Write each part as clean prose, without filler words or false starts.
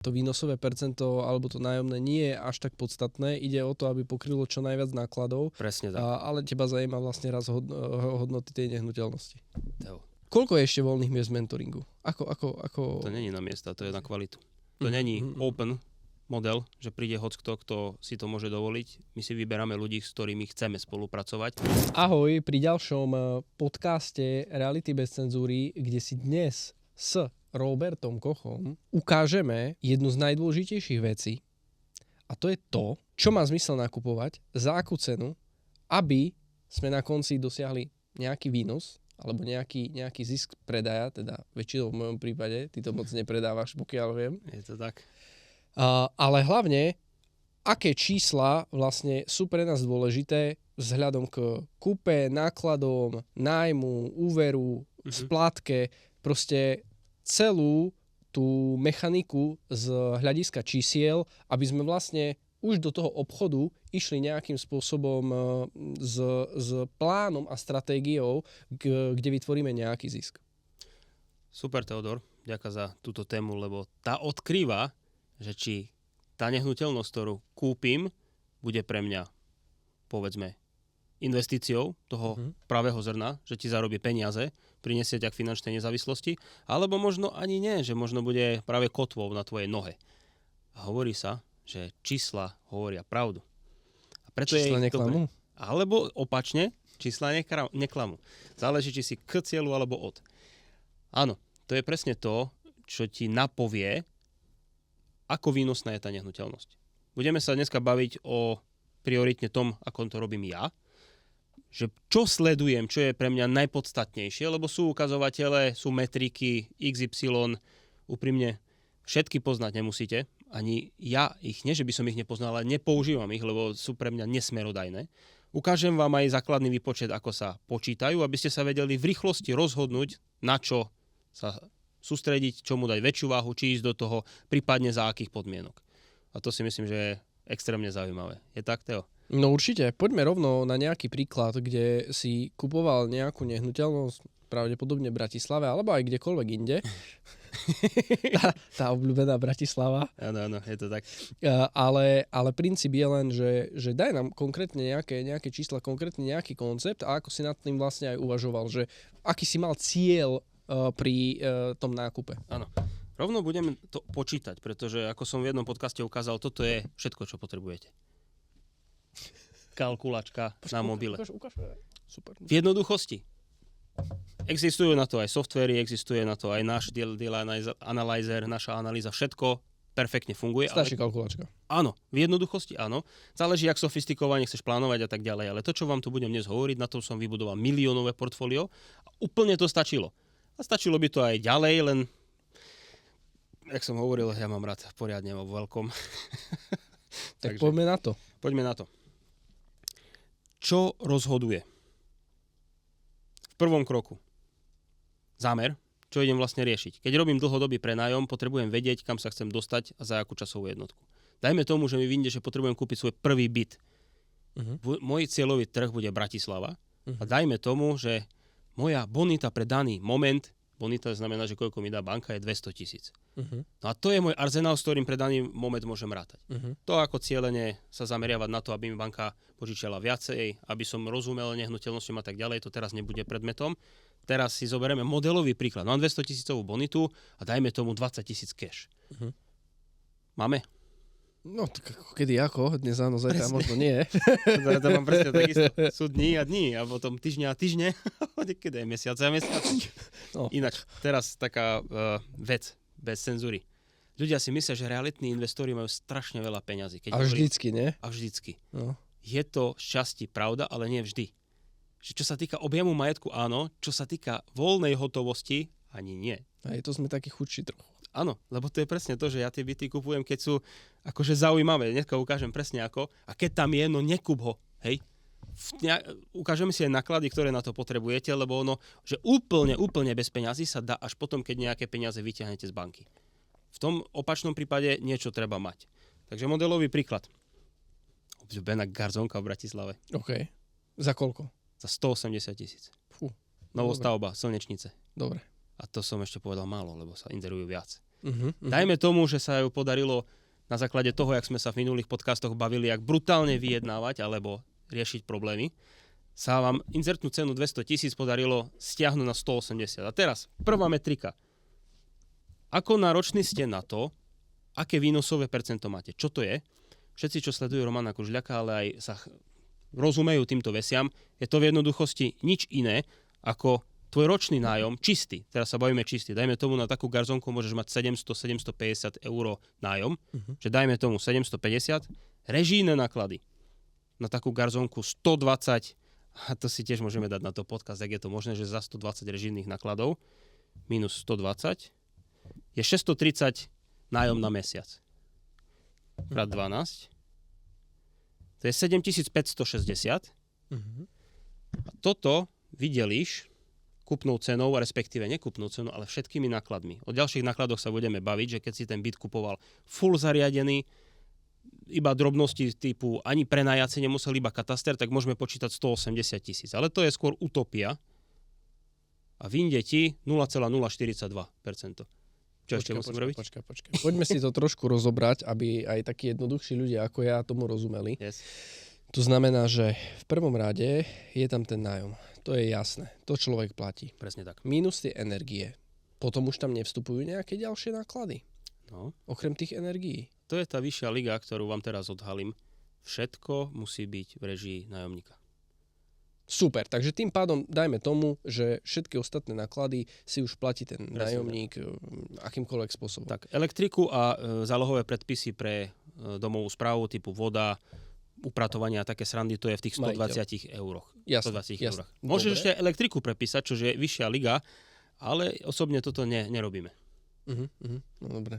To výnosové percento alebo to nájomné nie je až tak podstatné. Ide o to, aby pokrylo čo najviac nákladov. Presne tak. Ale teba zaujíma vlastne raz hodnoty tej nehnuteľnosti. Jo. Koľko je ešte voľných miest v mentoringu? Ako... To není na miesta, to je na kvalitu. To není open model, že príde hockto, kto si to môže dovoliť. My si vyberáme ľudí, s ktorými chceme spolupracovať. Ahoj, pri ďalšom podcaste Reality bez cenzúry, kde si dnes s Robertom Kochom ukážeme jednu z najdôležitejších vecí a to je to, čo má zmysel nakupovať, za akú cenu, aby sme na konci dosiahli nejaký výnos alebo nejaký zisk predaja, teda väčšinou v mojom prípade, ty to moc nepredávaš, pokiaľ viem. Je to tak. Ale hlavne, aké čísla vlastne sú pre nás dôležité vzhľadom k kúpe, nákladom, nájmu, úveru, splátke, proste celú tú mechaniku z hľadiska čísiel, aby sme vlastne už do toho obchodu išli nejakým spôsobom s plánom a stratégiou, kde vytvoríme nejaký zisk. Super, Teodor, ďakujem za túto tému, lebo tá odkrýva, že či tá nehnuteľnosť, ktorú kúpim, bude pre mňa, povedzme, investíciou toho pravého zrna, že ti zarobí peniaze, prinesie ťa k finančnej nezávislosti, alebo možno ani nie, že možno bude práve kotvou na tvojej nohe. A hovorí sa, že čísla hovoria pravdu. A preto čísla neklamú? Alebo opačne, čísla neklamú. Záleží, či si k cieľu alebo od. Áno, to je presne to, čo ti napovie, ako výnosná je tá nehnuteľnosť. Budeme sa dneska baviť o prioritne tom, ako to robím ja, že čo sledujem, čo je pre mňa najpodstatnejšie, lebo sú ukazovatele, sú metriky, XY, úprimne všetky poznať nemusíte, ani ja ich, nie že by som ich nepoznal, ale nepoužívam ich, lebo sú pre mňa nesmerodajné. Ukážem vám aj základný výpočet, ako sa počítajú, aby ste sa vedeli v rýchlosti rozhodnúť, na čo sa sústrediť, čomu dať väčšiu váhu, či ísť do toho, prípadne za akých podmienok. A to si myslím, že je extrémne zaujímavé. Je tak, Teo? No určite. Poďme rovno na nejaký príklad, kde si kupoval nejakú nehnuteľnosť, pravdepodobne v Bratislave, alebo aj kdekoľvek inde. tá obľúbená Bratislava. Áno, je to tak. Ale princíp je len, že daj nám konkrétne nejaké čísla, konkrétne nejaký koncept a ako si nad tým vlastne aj uvažoval, že aký si mal cieľ pri tom nákupe. Áno. Rovno budeme to počítať, pretože ako som v jednom podcaste ukázal, toto je všetko, čo potrebujete. Kalkulačka na mobile. Ukáž. Super. V jednoduchosti. Existujú na to aj softvery, existuje na to aj náš deal analyzer, naša analýza, všetko perfektne funguje. Stačí kalkulačka. Áno, v jednoduchosti áno. Záleží, jak sofistikovane chceš plánovať a tak ďalej, ale to, čo vám tu budem dnes hovoriť, na tom som vybudoval miliónové portfólio a úplne to stačilo. A stačilo by to aj ďalej, len jak som hovoril, ja mám rád poriadne vo veľkom. Tak poďme na to. Poďme na to. Čo rozhoduje? V prvom kroku. Zámer, čo idem vlastne riešiť. Keď robím dlhodobý prenájom, potrebujem vedieť, kam sa chcem dostať a za akú časovú jednotku. Dajme tomu, že mi vyjde, že potrebujem kúpiť svoj prvý byt. Môj cieľový trh bude Bratislava a dajme tomu, že moja bonita pre daný moment, bonita znamená, že koľko mi dá banka, je 200 000. No a to je môj arzenál, s ktorým pre daný moment môžem rátať. To ako cieľene sa zameriavať na to, aby mi banka požičiala viacej, aby som rozumel nehnuteľnosťom a tak ďalej, to teraz nebude predmetom. Teraz si zoberieme modelový príklad. Mám 200 000 bonitu a dajme tomu 20 000 cash. Máme? No, tak kedy ako? Dnes áno, zajtra možno nie. To mám presne takisto. Sú dní a dní, a potom týždňa a týždne. Kedy je mesiac a mesiac. No. Ináč, teraz taká vec bez cenzúry. Ľudia si myslia, že realitní investori majú strašne veľa peňazí. A vždycky, nie? A vždycky. No. Je to šťastie pravda, ale nie vždy. Že čo sa týka objemu majetku, áno. Čo sa týka voľnej hotovosti, ani nie. A to sme takí chudší trochu. Áno, lebo to je presne to, že ja tie byty kupujem, keď sú akože zaujímavé. Dneska ukážem presne ako. A keď tam je, no nekúp ho, hej. Ukážeme si aj náklady, ktoré na to potrebujete, lebo ono, že úplne bez peňazí sa dá až potom, keď nejaké peniaze vyťahnete z banky. V tom opačnom prípade niečo treba mať. Takže modelový príklad. Obľúbená garzónka v Bratislave. OK. Za koľko? Za 180 000. Fú. Novostavba, slnečnice. Dobre. A to som ešte povedal málo, lebo sa inzerujú viac. Dajme tomu, že sa ju podarilo na základe toho, jak sme sa v minulých podcastoch bavili, jak brutálne vyjednávať alebo riešiť problémy, sa vám inzertnú cenu 200 000 podarilo stiahnuť na 180. A teraz, prvá metrika. Ako náročný ste na to, aké výnosové percento máte? Čo to je? Všetci, čo sledujú Romana Kružľaka, ale aj sa rozumejú týmto veciam, je to v jednoduchosti nič iné ako tvoj ročný nájom čistý. Teraz sa bavíme čistý. Dajme tomu na takú garzónku môžeš mať 700-750 eur nájom. Že dajme tomu 750. Režijné náklady na takú garzónku 120. A to si tiež môžeme dať na to podcast, ak je to možné, že za 120 režijných nákladov minus 120 je 630 nájom na mesiac. Krát 12. To je 7560. A toto vydelíš kúpnou cenou, respektíve nekúpnou cenou, ale všetkými nákladmi. O ďalších nákladoch sa budeme baviť, že keď si ten byt kupoval full zariadený, iba drobnosti typu ani prenajacie nemusel iba kataster, tak môžeme počítať 180 000. Ale to je skôr utopia. A vyjde ti 0,042%. Čo ešte musím robiť? Počkaj. Poďme si to trošku rozobrať, aby aj takí jednoduchší ľudia ako ja tomu rozumeli. Yes. To znamená, že v prvom rade je tam ten nájom. To je jasné. To človek platí. Presne tak. Minus tie energie. Potom už tam nevstupujú nejaké ďalšie náklady. No. Okrem tých energií. To je tá vyššia liga, ktorú vám teraz odhalím. Všetko musí byť v režii nájomníka. Super, takže tým pádom dajme tomu, že všetky ostatné náklady si už platí ten Presne nájomník akýmkoľvek spôsobom. Tak, elektriku a zálohové predpisy pre domovú správu typu voda, upratovanie a také srandy, to je v tých 120 euroch. Jasne. Eurách. Môžeš ešte elektriku prepísať, čo je vyššia liga, ale osobne toto nerobíme. No dobre.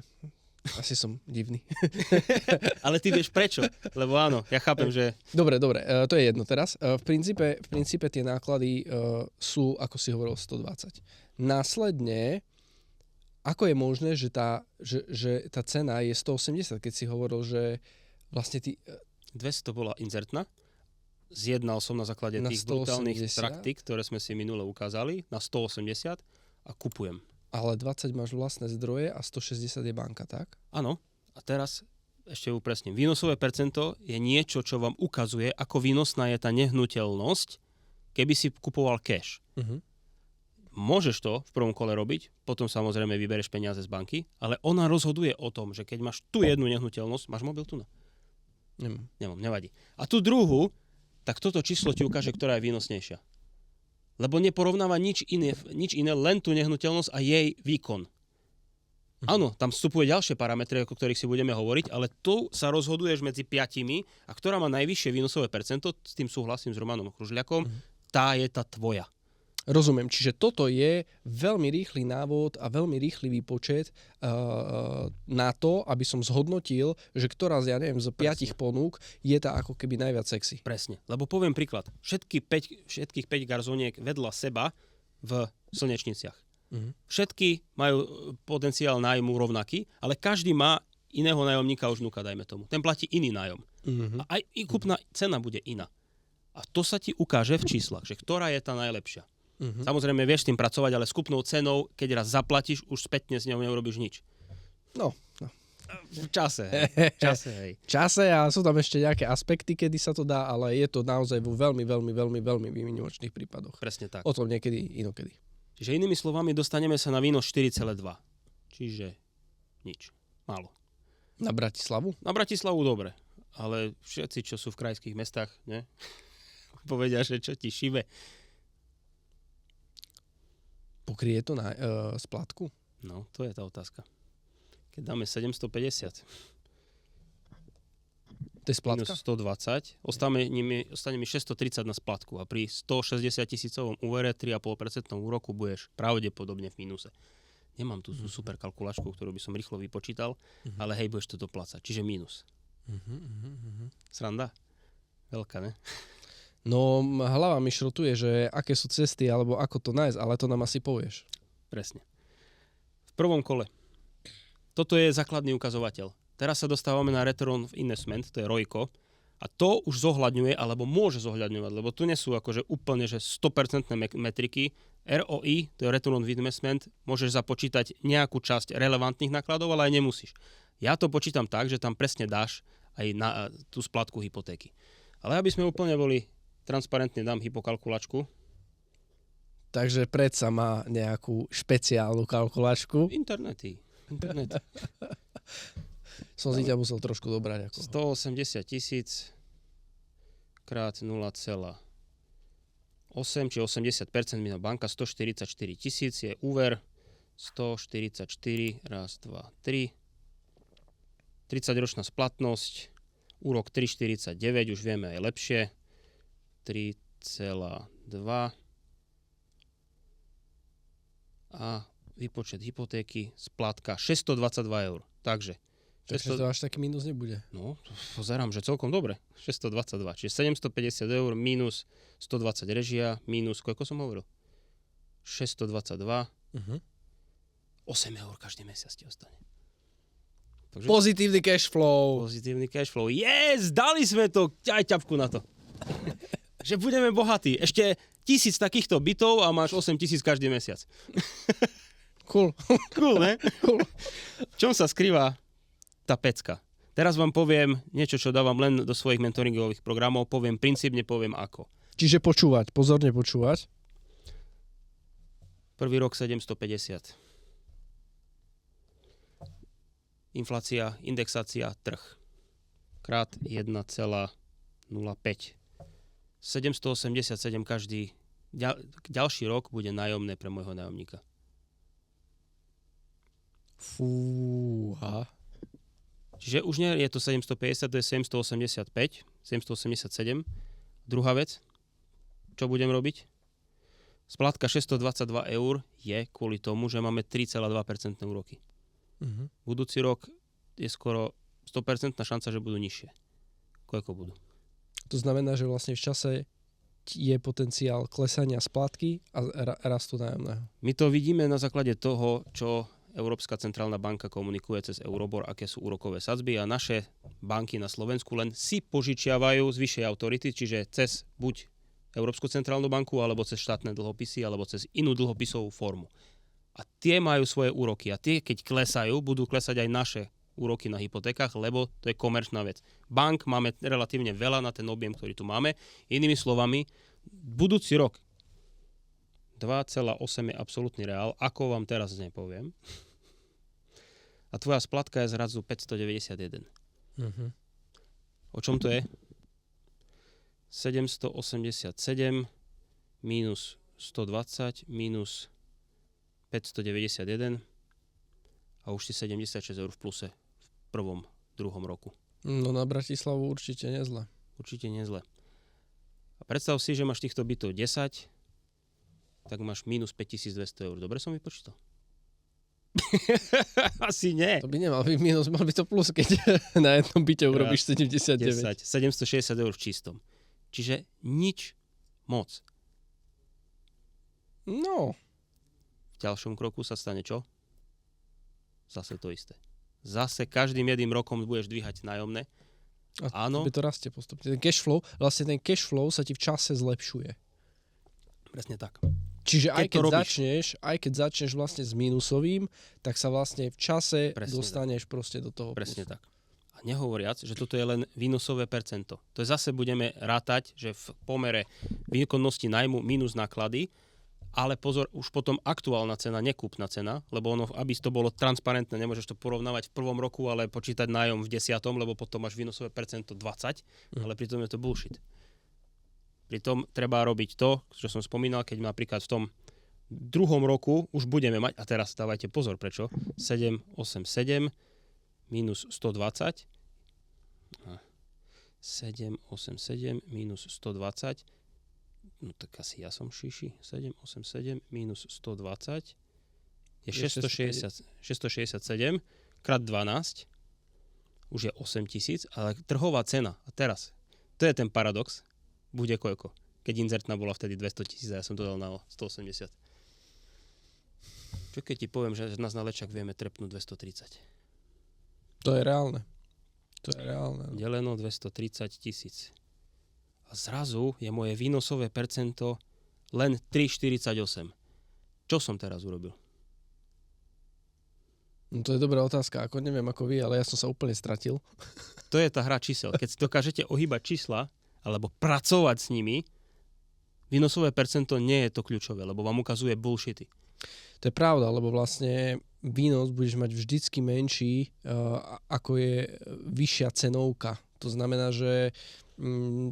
Asi som divný. Ale ty vieš prečo? Lebo áno, ja chápem, že... Dobre, to je jedno teraz. V princípe tie náklady sú, ako si hovoril, 120. Následne, ako je možné, že tá cena je 180, keď si hovoril, že vlastne ty... 200 bola inzertná. Zjednal som na základe tých brutálnych praktik, ktoré sme si minule ukázali, na 180 a kupujem. Ale 20 máš vlastné zdroje a 160 je banka, tak? Áno. A teraz ešte upresním. Výnosové percento je niečo, čo vám ukazuje, ako výnosná je tá nehnuteľnosť, keby si kupoval cash. Môžeš to v prvom kole robiť, potom samozrejme vybereš peniaze z banky, ale ona rozhoduje o tom, že keď máš tu jednu nehnuteľnosť, máš mobil tu na? Nemám, nevadí. A tú druhú, tak toto číslo ti ukáže, ktorá je výnosnejšia. Lebo neporovnáva nič iné, len tú nehnuteľnosť a jej výkon. Áno, tam vstupuje ďalšie parametre, o ktorých si budeme hovoriť, ale tu sa rozhoduješ medzi 5 a ktorá má najvyššie výnosové percento, s tým súhlasím s Romanom Kružľakom, tá je tá tvoja. Rozumiem, čiže toto je veľmi rýchly návod a veľmi rýchly výpočet na to, aby som zhodnotil, že ktorá z 5 ponúk je tá ako keby najviac sexy. Presne, lebo poviem príklad. Všetkých 5 garzóniek vedľa seba v Slnečniciach. Všetky majú potenciál nájmu rovnaký, ale každý má iného nájomníka už vnúka, dajme tomu. Ten platí iný nájom. A aj kúpna cena bude iná. A to sa ti ukáže v číslach, že ktorá je tá najlepšia. Samozrejme, vieš s tým pracovať, ale s kúpnou cenou, keď raz zaplatíš, už spätne s ňou neurobíš nič. No. V čase, hej. Čase a sú tam ešte nejaké aspekty, kedy sa to dá, ale je to naozaj vo veľmi, veľmi, veľmi, veľmi výnimočných prípadoch. Presne tak. O tom niekedy, inokedy. Čiže inými slovami, dostaneme sa na výnos 4,2. Čiže nič. Málo. Na Bratislavu? Na Bratislavu dobre, ale všetci, čo sú v krajských mestách, ne? Povedia, že čo ti šibe. Pokrie to na splátku? No, to je tá otázka. Keď dáme 750 to je splátka? minus 120, ostane mi 630 na splátku a pri 160 000 úvere 3,5% úroku budeš pravdepodobne v mínuse. Nemám tu super kalkulačku, ktorú by som rýchlo vypočítal, ale hej, budeš to doplácať. Čiže mínus. Sranda? Veľká, ne? No, hlava mi šrotuje, že aké sú cesty, alebo ako to nájsť, ale to nám asi povieš. Presne. V prvom kole. Toto je základný ukazovateľ. Teraz sa dostávame na return of investment, to je ROICO. A to už zohľadňuje, alebo môže zohľadňovať, lebo tu nie sú akože úplne že 100% metriky. ROI, to je Return on Investment, môžeš započítať nejakú časť relevantných nákladov, ale aj nemusíš. Ja to počítam tak, že tam presne dáš aj na tú splátku hypotéky. Ale aby sme úplne boli transparentne, dám hypokalkulačku. Takže predsa má nejakú špeciálnu kalkulačku. Internet. Som si ťa musel trošku dobrať. 180 000 krát 0,8, či 80% minus banka, 144 000 je úver, 144, raz, 2, 3, 30-ročná splatnosť, úrok 3,49, už vieme aj lepšie, 3,2 a výpočet hypotéky, splátka 622 eur. Takže to až taký mínus nebude. No, pozerám, že celkom dobre. 622, čiže 750 eur minus 120 režia, minus, koľko som hovoril? 622, 8 eur každý mesiac ti ostane. Takže Pozitívny cash flow. Pozitívny cash flow. Yes, dali sme to, aj ťapku na to. Že budeme bohatí. Ešte 1000 takýchto bytov a máš 8 000 každý mesiac. Cool. Cool, ne? Cool. V čom sa skrýva tá pecka? Teraz vám poviem niečo, čo dávam len do svojich mentoringových programov. Poviem princíp, nepoviem ako. Čiže počúvať, pozorne počúvať. Prvý rok 750. Inflácia, indexácia, trh. Krát 1,05. 787 každý. Ďalší rok bude nájomné pre môjho nájomníka. Fúha. Čiže už nie je to 750, to je 785, 787. Druhá vec, čo budem robiť? Splátka 622 eur je kvôli tomu, že máme 3,2% úroky. Budúci rok je skoro 100% šanca, že budú nižšie. Koľko budú? To znamená, že vlastne v čase je potenciál klesania splátky a rastu nájomného. My to vidíme na základe toho, čo Európska centrálna banka komunikuje cez Euribor, aké sú úrokové sadzby a naše banky na Slovensku len si požičiavajú z vyššej autority, čiže cez buď Európsku centrálnu banku, alebo cez štátne dlhopisy, alebo cez inú dlhopisovú formu. A tie majú svoje úroky a tie, keď klesajú, budú klesať aj naše úroky na hypotékach, lebo to je komerčná vec. Bank máme relatívne veľa na ten objem, ktorý tu máme. Inými slovami, budúci rok 2,8 je absolútny reál, ako vám teraz nepoviem. A tvoja splatka je zrazu 591. O čom to je? 787 minus 120 minus 591 a už si 76 eur v pluse v prvom, druhom roku. No na Bratislavu určite nezle. Určite nezle. A predstav si, že máš týchto bytov 10, tak máš minus 5200 eur. Dobre som vypočítal? Asi nie. To by nemal byť minus, mal by to plus, keď na jednom byte urobíš 79. 760 eur v čistom. Čiže nič moc. No. V ďalšom kroku sa stane čo? Zase to isté. Zase každým jedným rokom budeš dvíhať nájomné. A áno. to rastie postupne. Ten cash flow sa ti v čase zlepšuje. Presne tak. Čiže aj keď začneš vlastne s mínusovým, tak sa vlastne v čase dostaneš proste do toho Presne plusu. tak. A nehovoriac, že toto je len výnosové percento. To je zase budeme rátať, že v pomere výkonnosti nájmu minus náklady, ale pozor, už potom aktuálna cena, nekúpna cena, lebo ono, aby to bolo transparentné, nemôžeš to porovnávať v prvom roku, ale počítať nájom v 10., lebo potom máš výnosové percento 20, ale pritom je to bullshit. Pritom treba robiť to, čo som spomínal, keď napríklad v tom druhom roku už budeme mať, a teraz dávajte pozor, prečo, 787 minus 120, 787 minus 120, no tak asi ja som šíši, 787 minus 120 je 667 krát 12, už je 8000, ale trhová cena, a teraz, to je ten paradox, bude koľko? Keď inzertná bola vtedy 200 000 a ja som to dal na 180. Čo keď ti poviem, že nás na Lečak vieme trepnúť 230? To je reálne. To je reálne. No. Deleno 230 000. A zrazu je moje výnosové percento len 3,48. Čo som teraz urobil? No to je dobrá otázka. Ako neviem ako vy, ale ja som sa úplne stratil. To je tá hra čísel. Keď si dokážete ohýbať čísla alebo pracovať s nimi, výnosové percento nie je to kľúčové, lebo vám ukazuje bullshity. To je pravda, lebo vlastne výnos budeš mať vždycky menší, ako je vyššia cenovka. To znamená, že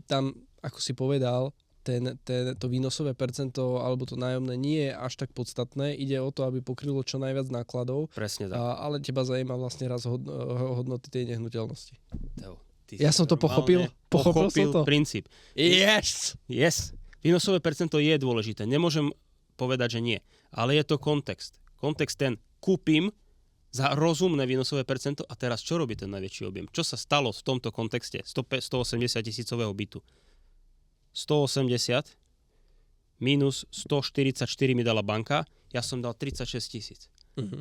tam, ako si povedal, to výnosové percento alebo to nájomné nie je až tak podstatné. Ide o to, aby pokrylo čo najviac nákladov. Presne tak. Ale teba zaujíma vlastne raz hodnoty tej nehnuteľnosti. Ja som to pochopil. Pochopil som to. Princíp. Yes! Výnosové percento je dôležité. Nemôžem povedať, že nie. Ale je to kontext. Kontext ten, kúpim za rozumné výnosové percento a teraz čo robí ten najväčší objem? Čo sa stalo v tomto kontexte 180 000 bytu? 180 minus 144 mi dala banka, ja som dal 36 000. Uh-huh.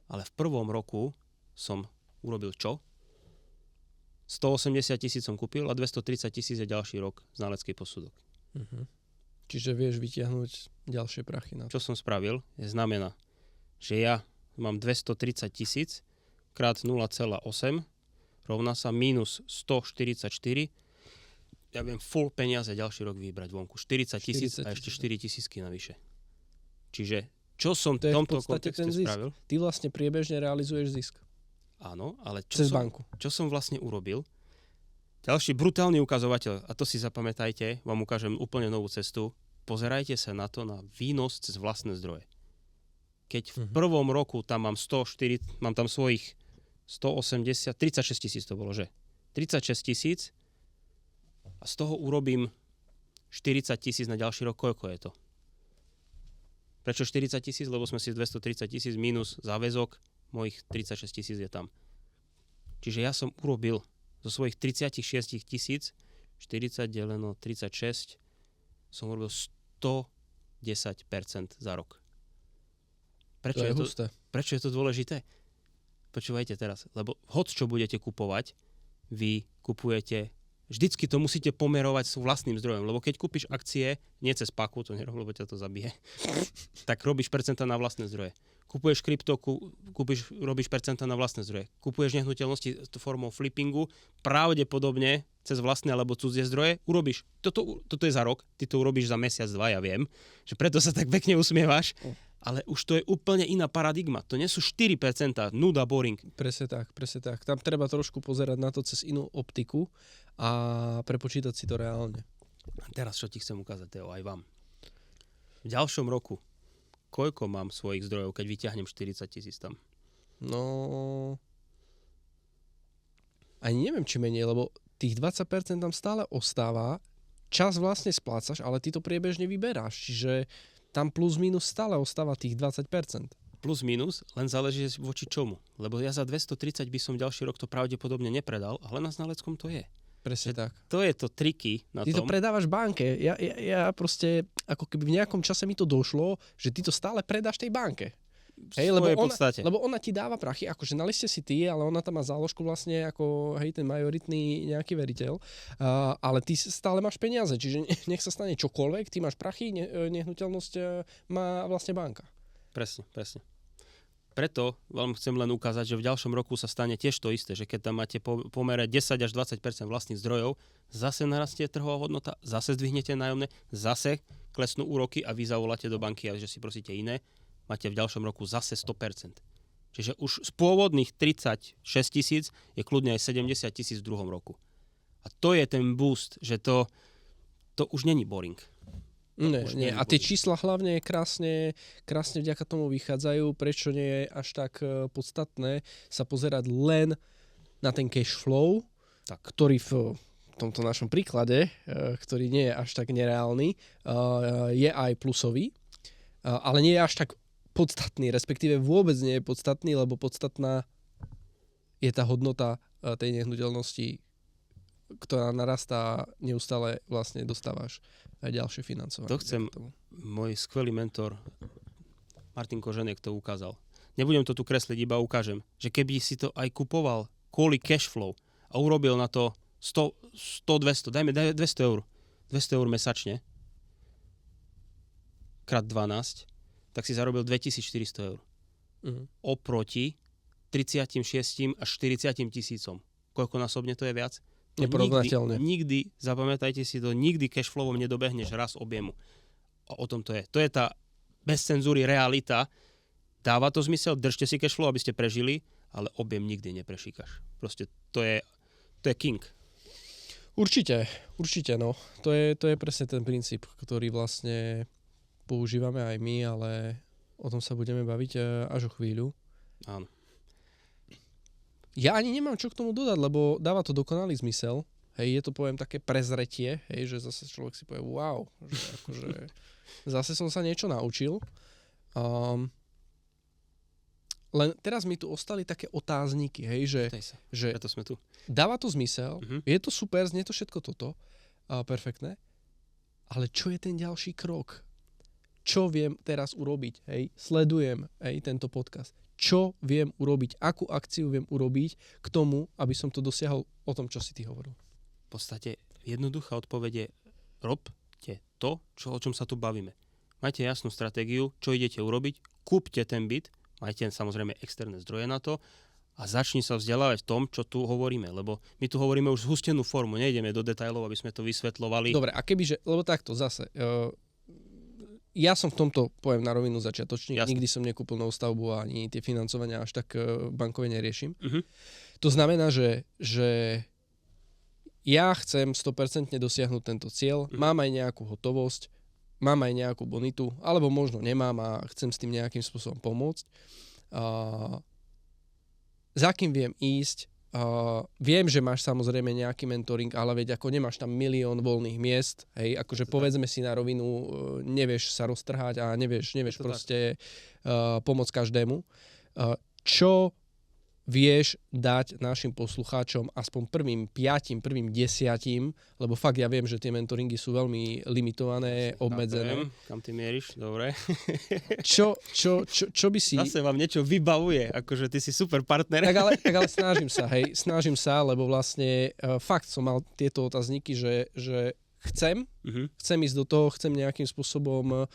Ale v prvom roku som urobil čo? 180 000 som kúpil a 230 000 je ďalší rok znalecký posudok. Uh-huh. Čiže vieš vyťahnuť ďalšie prachy na to. Čo som spravil, znamená, že ja mám 230 000 krát 0,8 rovná sa minus 144. Ja viem full peniaze ďalší rok vybrať vonku. 40 000 a ešte 4 000 navyše. Čiže čo som v tomto kontexte spravil? Ty vlastne priebežne realizuješ zisk. Áno, ale čo som vlastne urobil? Ďalší brutálny ukazovateľ, a to si zapamätajte, vám ukážem úplne novú cestu. Pozerajte sa na to, na výnos cez vlastné zdroje. Keď v prvom roku tam mám mám tam svojich 180, 36 000 to bolo, že? 36 000 a z toho urobím 40 000 na ďalší rok, koľko je to? Prečo 40 000? Lebo sme si 230 000 minus záväzok, mojich 36 000 je tam. Čiže ja som urobil zo svojich 36 000, 40 deleno 36, som urobil 110% za rok. Prečo je to dôležité? Počúvajte teraz, lebo hoď čo budete kupovať, vy kupujete, vždycky to musíte pomerovať s vlastným zdrojom, lebo keď kúpiš akcie, nie cez paku, to nerob, lebo ťa to zabije, tak robíš percentá na vlastné zdroje. Kupuješ krypto, robíš percentá na vlastné zdroje. Kupuješ nehnuteľnosti formou flippingu, pravdepodobne cez vlastné alebo cudzie zdroje, urobíš. Toto je za rok, ty to urobíš za mesiac, dva, ja viem, že preto sa tak pekne usmievaš, ale už to je úplne iná paradigma. To nie sú 4%, nuda, boring. Presne tak. Tam treba trošku pozerať na to cez inú optiku a prepočítať si to reálne. A teraz čo ti chcem ukázať, Teo, aj vám. V ďalšom roku koľko mám svojich zdrojov, keď vyťahnem 40 000 tam? No, ani neviem, či menej, lebo tých 20% tam stále ostáva, čas vlastne splácaš, ale ty to priebežne vyberáš, čiže tam plus minus stále ostáva tých 20%. Plus minus, len záleží voči čomu. Lebo ja za 230 by som ďalší rok to pravdepodobne nepredal, ale na znaleckom to je. Presne tak. To je to triky na tom. Ty to predávaš banke. Ja proste, ako keby v nejakom čase mi to došlo, že ty to stále predáš tej banke. Hej, lebo ona ti dáva prachy, akože na liste si ty, ale ona tam má záložku vlastne ako ten majoritný nejaký veriteľ, ale ty stále máš peniaze, čiže nech sa stane čokoľvek, ty máš prachy, nehnuteľnosť má vlastne banka. Presne. Preto vám chcem len ukázať, že v ďalšom roku sa stane tiež to isté, že keď tam máte pomere 10 až 20% vlastných zdrojov, zase narastie trhová hodnota, zase zdvihnete nájomné, zase klesnú úroky a vy zavoláte do banky a že si prosíte iné, máte v ďalšom roku zase 100%. Čiže už z pôvodných 36 000 je kľudne aj 70 000 v druhom roku. A to je ten boost, že to už není boring. Nie. A tie čísla hlavne krásne vďaka tomu vychádzajú, prečo nie je až tak podstatné sa pozerať len na ten cash flow, ktorý v tomto našom príklade, ktorý nie je až tak nereálny, je aj plusový, ale nie je až tak podstatný, respektíve vôbec nie je podstatný, lebo podstatná je tá hodnota tej nehnuteľnosti, ktorá narastá, neustále vlastne dostávaš aj ďalšie financovanie. To chcem, môj skvelý mentor Martin Koženek to ukázal. Nebudem to tu kresliť, iba ukážem, že keby si to aj kupoval kvôli cash flow, a urobil na to 100, 200, dajme 200 eur. 200 eur mesačne krát 12, tak si zarobil 2400 eur. Oproti 36 až 40 tisícom. Koľkonásobne to je viac? Neporovnateľne. Nikdy, zapamätajte si to, nikdy cashflowom nedobehneš raz objemu. A o tom to je. To je tá bez cenzúry realita. Dáva to zmysel, držte si cashflow, aby ste prežili, ale objem nikdy neprešíkaš. Proste to je king. Určite, no. To je presne ten princíp, ktorý vlastne používame aj my, ale o tom sa budeme baviť až o chvíľu. Áno. Ja ani nemám čo k tomu dodať, lebo dáva to dokonalý zmysel. Hej, je to, poviem, také prezretie, hej, že zase človek si povie, wow, že akože zase som sa niečo naučil. Len teraz mi tu ostali také otázniky, hej, že preto sme tu. Dáva to zmysel, je to super, znie to všetko toto, perfektné, ale čo je ten ďalší krok? Čo viem teraz urobiť, hej? Sledujem, hej, tento podcast. Čo viem urobiť? Akú akciu viem urobiť k tomu, aby som to dosiahol o tom, čo si ty hovoril? V podstate jednoduchá odpoveď je robte to, o čom sa tu bavíme. Majte jasnú stratégiu, čo idete urobiť, kúpte ten byt, majte samozrejme externé zdroje na to a začni sa vzdelávať v tom, čo tu hovoríme, lebo my tu hovoríme už zhustenú formu, nejdeme do detailov, aby sme to vysvetľovali. Dobre, a kebyže, lebo takto zase, ja som v tomto, poviem na rovinu začiatočník, nikdy som nekúpil novú stavbu ani tie financovania až tak bankové neriešim. To znamená, že ja chcem 100% dosiahnuť tento cieľ, mám aj nejakú hotovosť, mám aj nejakú bonitu, alebo možno nemám a chcem s tým nejakým spôsobom pomôcť. Za kým viem ísť? Viem, že máš samozrejme nejaký mentoring, ale veď ako nemáš tam milión voľných miest, hej, akože povedzme si na rovinu, nevieš sa roztrhať a nevieš proste pomôcť každému. Čo vieš dať našim poslucháčom aspoň prvým 5, prvým 10, lebo fakt ja viem, že tie mentoringy sú veľmi limitované, obmedzené. Kam ty mieríš? Dobre. Čo by si... Zase vám niečo vybavuje, akože ty si super partner. Tak ale snažím sa, lebo vlastne fakt som mal tieto otázniky, že chcem ísť do toho, chcem nejakým spôsobom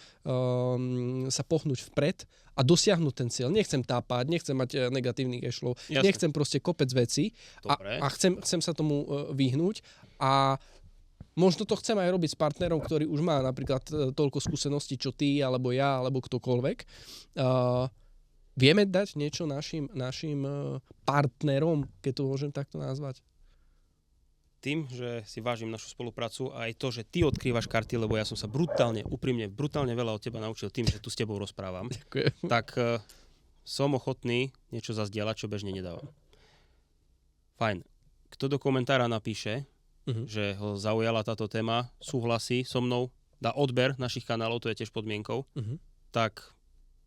sa pohnúť vpred a dosiahnuť ten cieľ. Nechcem tápať, nechcem mať negatívny cashflow, nechcem proste kopec veci a chcem sa tomu vyhnúť a možno to chcem aj robiť s partnerom, ktorý už má napríklad toľko skúseností, čo ty, alebo ja, alebo ktokoľvek. Vieme dať niečo našim partnerom, keď to môžem takto nazvať? Tým, že si vážim našu spoluprácu a aj to, že ty odkrývaš karty, lebo ja som sa brutálne veľa od teba naučil tým, že tu s tebou rozprávam. Ďakujem. Tak som ochotný niečo zazdieľať, čo bežne nedávam. Fajn. Kto do komentára napíše, že ho zaujala táto téma, súhlasí so mnou, dá odber našich kanálov, to je tiež podmienkou, tak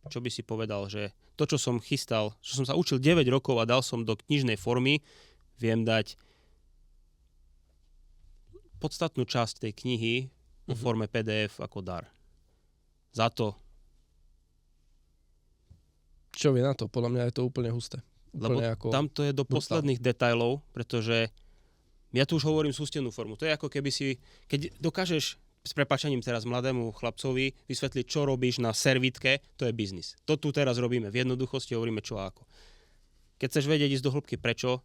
čo by si povedal, že to, čo som chystal, čo som sa učil 9 rokov a dal som do knižnej formy, viem dať podstatnú časť tej knihy vo forme PDF ako dar. Za to. Čo vie na to? Podľa mňa je to úplne husté. Lebo tam to je do posledných detailov, pretože ja tu už hovorím sústenú formu. To je ako keby keď dokážeš s prepáčaním teraz mladému chlapcovi vysvetliť, čo robíš na servítke, to je biznis. To tu teraz robíme. V jednoduchosti hovoríme čo a ako. Keď chceš vedieť ísť do hĺbky prečo,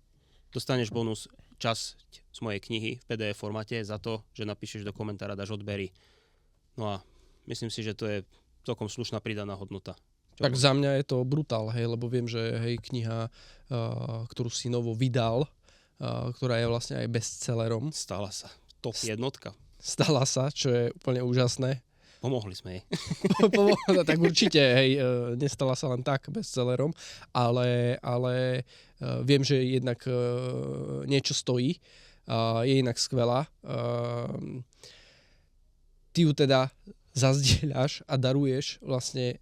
dostaneš bonus časť z mojej knihy v PDF formáte za to, že napíšeš do komentára, dáš odbery. No a myslím si, že to je celkom slušná pridaná hodnota. Tak za mňa je to brutál, hej, lebo viem, že kniha, ktorú si novo vydal, ktorá je vlastne aj bestsellerom. Stala sa. Top jednotka. Stala sa, čo je úplne úžasné. Pomohli sme jej. Tak určite, hej, nestala sa len tak bestsellerom, ale viem, že jednak niečo stojí, je inak skvelá. Ty ju teda zazdieľaš a daruješ vlastne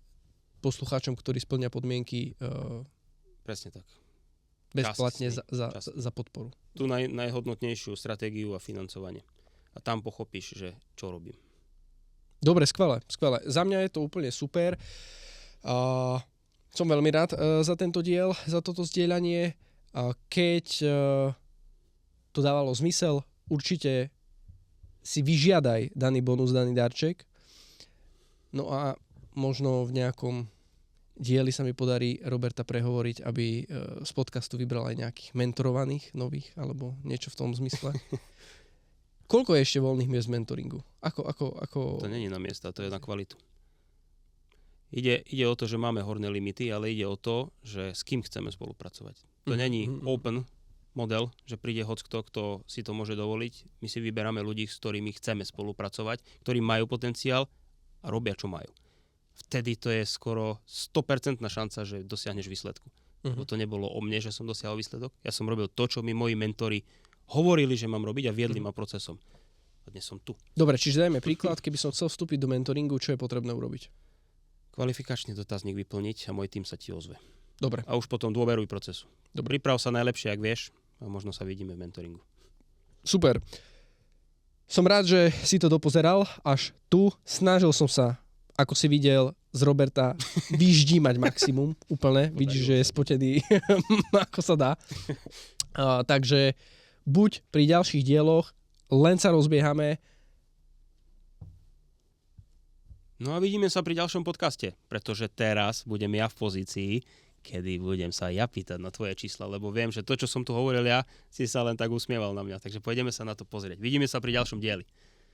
poslucháčom, ktorí splňa podmienky presne tak. Bezplatne za podporu. Tú najhodnotnejšiu stratégiu a financovanie. A tam pochopíš, že čo robím. Dobre, skvelé. Za mňa je to úplne super. Som veľmi rád za tento diel, za toto zdieľanie. Keď to dávalo zmysel. Určite si vyžiadaj daný bonus, daný darček. No a možno v nejakom dieli sa mi podarí Roberta prehovoriť, aby z podcastu vybral aj nejakých mentorovaných nových, alebo niečo v tom zmysle. Koľko je ešte voľných miest v mentoringu? Ako... To není na miesta, to je na kvalitu. Ide o to, že máme horné limity, ale ide o to, že s kým chceme spolupracovať. To není open model, že príde hocikto, kto si to môže dovoliť. My si vyberáme ľudí, s ktorými chceme spolupracovať, ktorí majú potenciál a robia, čo majú. Vtedy to je skoro 100% šanca, že dosiahneš výsledku. Lebo to nebolo o mne, že som dosiahol výsledok. Ja som robil to, čo mi moji mentori hovorili, že mám robiť a viedli ma procesom. A dnes som tu. Dobre, čiže dajme príklad, keby som chcel vstúpiť do mentoringu, čo je potrebné urobiť? Kvalifikačný dotazník vyplniť a môj tým sa ti ozve. Dobre. A už potom dôveruj procesu. Dobre. Priprav sa najlepšie, ak vieš, a možno sa vidíme v mentoringu. Super. Som rád, že si to dopozeral až tu. Snažil som sa, ako si videl, z Roberta vyždímať maximum úplne. Vidíš, že je spotený ako sa dá. Takže buď pri ďalších dieloch, len sa rozbiehame. No a vidíme sa pri ďalšom podcaste, pretože teraz budem ja v pozícii, kedy budem sa ja pýtať na tvoje čísla, lebo viem, že to, čo som tu hovoril ja, si sa len tak usmieval na mňa. Takže pôjdeme sa na to pozrieť. Vidíme sa pri ďalšom dieli.